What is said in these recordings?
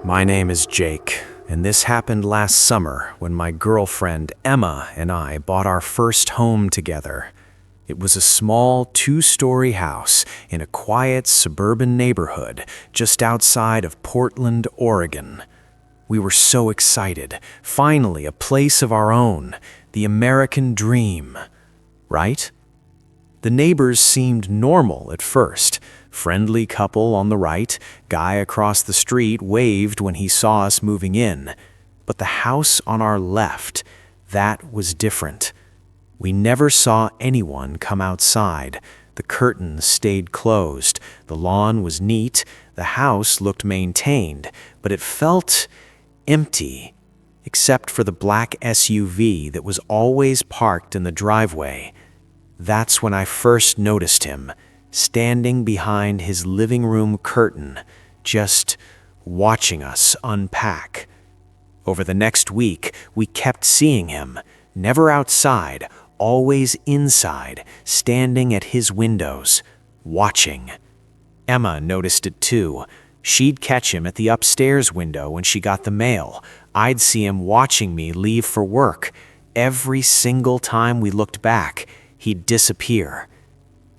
My name is Jake, and this happened last summer when my girlfriend Emma and I bought our first home together. It was a small two-story house in a quiet suburban neighborhood just outside of Portland, Oregon. We were so excited, finally a place of our own, the American dream, right? The neighbors seemed normal at first. Friendly couple on the right, guy across the street waved when he saw us moving in. But the house on our left, that was different. We never saw anyone come outside. The curtains stayed closed. The lawn was neat. The house looked maintained, but it felt empty, except for the black SUV that was always parked in the driveway. That's when I first noticed him, standing behind his living room curtain, just watching us unpack. Over the next week, we kept seeing him, never outside, always inside, standing at his windows, watching. Emma noticed it too. She'd catch him at the upstairs window when she got the mail. I'd see him watching me leave for work. Every single time we looked back, he'd disappear.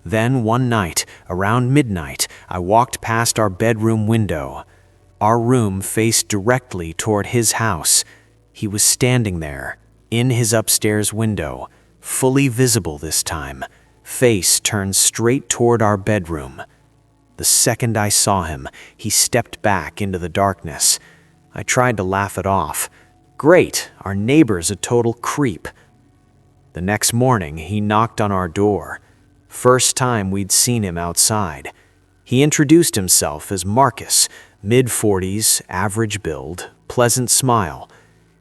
Then one night, around midnight, I walked past our bedroom window. Our room faced directly toward his house. He was standing there, in his upstairs window, fully visible this time, face turned straight toward our bedroom. The second I saw him, he stepped back into the darkness. I tried to laugh it off. Great, our neighbor's a total creep. The next morning, he knocked on our door. First time we'd seen him outside. He introduced himself as Marcus, mid-40s, average build, pleasant smile.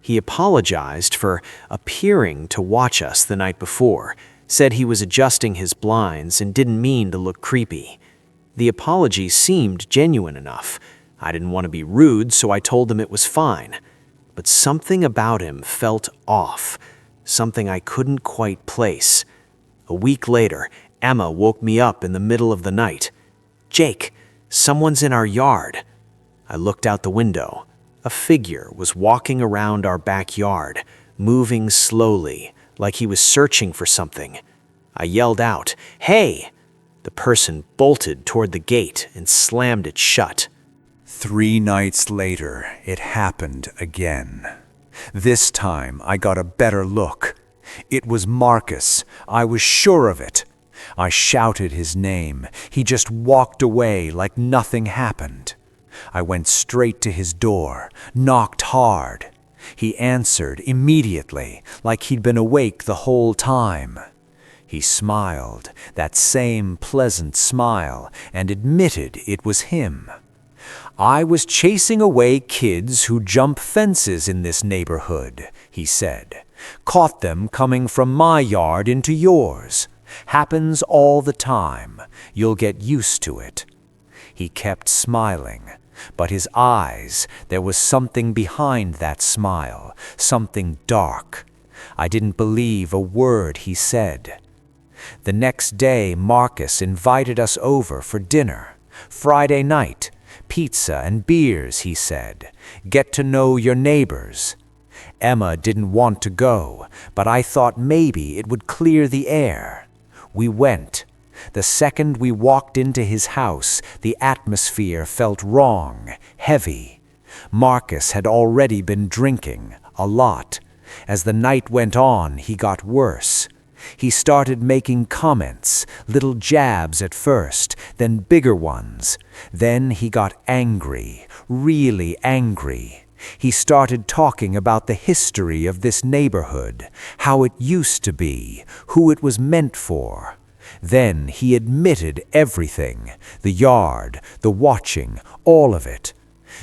He apologized for appearing to watch us the night before, said he was adjusting his blinds and didn't mean to look creepy. The apology seemed genuine enough. I didn't want to be rude, so I told him it was fine. But something about him felt off, something I couldn't quite place. A week later, Emma woke me up in the middle of the night. "Jake, someone's in our yard." I looked out the window. A figure was walking around our backyard, moving slowly, like he was searching for something. I yelled out, "Hey!" The person bolted toward the gate and slammed it shut. 3 nights later, it happened again. This time, I got a better look. It was Marcus. I was sure of it. I shouted his name. He just walked away like nothing happened. I went straight to his door, knocked hard. He answered immediately, like he'd been awake the whole time. He smiled, that same pleasant smile, and admitted it was him. "I was chasing away kids who jump fences in this neighborhood," he said. "Caught them coming from my yard into yours. Happens all the time. You'll get used to it." He kept smiling, but his eyes, there was something behind that smile, something dark. I didn't believe a word he said. The next day, Marcus invited us over for dinner. Friday night, pizza and beers, he said. Get to know your neighbors. Emma didn't want to go, but I thought maybe it would clear the air. We went. The second we walked into his house, the atmosphere felt wrong, heavy. Marcus had already been drinking, a lot. As the night went on, he got worse. He started making comments, little jabs at first, then bigger ones. Then he got angry, really angry. He started talking about the history of this neighborhood, how it used to be, who it was meant for. Then he admitted everything, the yard, the watching, all of it.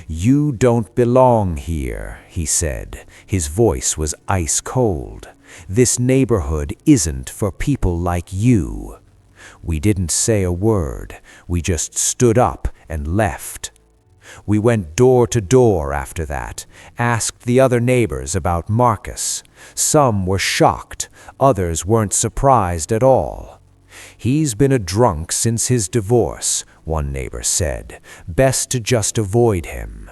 "You don't belong here," he said. His voice was ice cold. "This neighborhood isn't for people like you." We didn't say a word. We just stood up and left. We went door to door after that, asked the other neighbors about Marcus. Some were shocked, others weren't surprised at all. "He's been a drunk since his divorce," one neighbor said. "Best to just avoid him."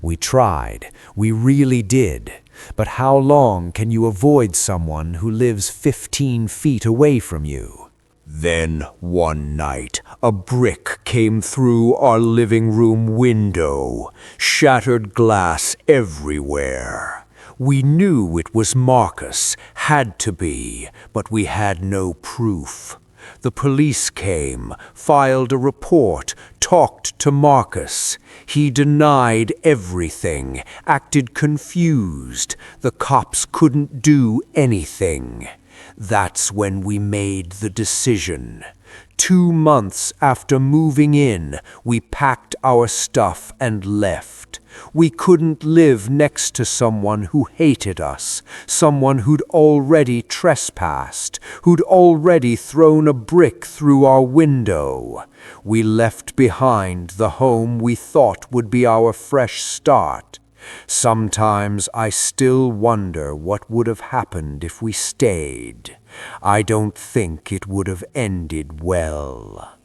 We tried. We really did. But how long can you avoid someone who lives 15 feet away from you? Then one night, a brick came through our living room window, shattered glass everywhere. We knew it was Marcus, had to be, but we had no proof. The police came, filed a report, talked to Marcus. He denied everything, acted confused. The cops couldn't do anything. That's when we made the decision. 2 months after moving in, we packed our stuff and left. We couldn't live next to someone who hated us, someone who'd already trespassed, who'd already thrown a brick through our window. We left behind the home we thought would be our fresh start. Sometimes I still wonder what would have happened if we stayed. I don't think it would have ended well.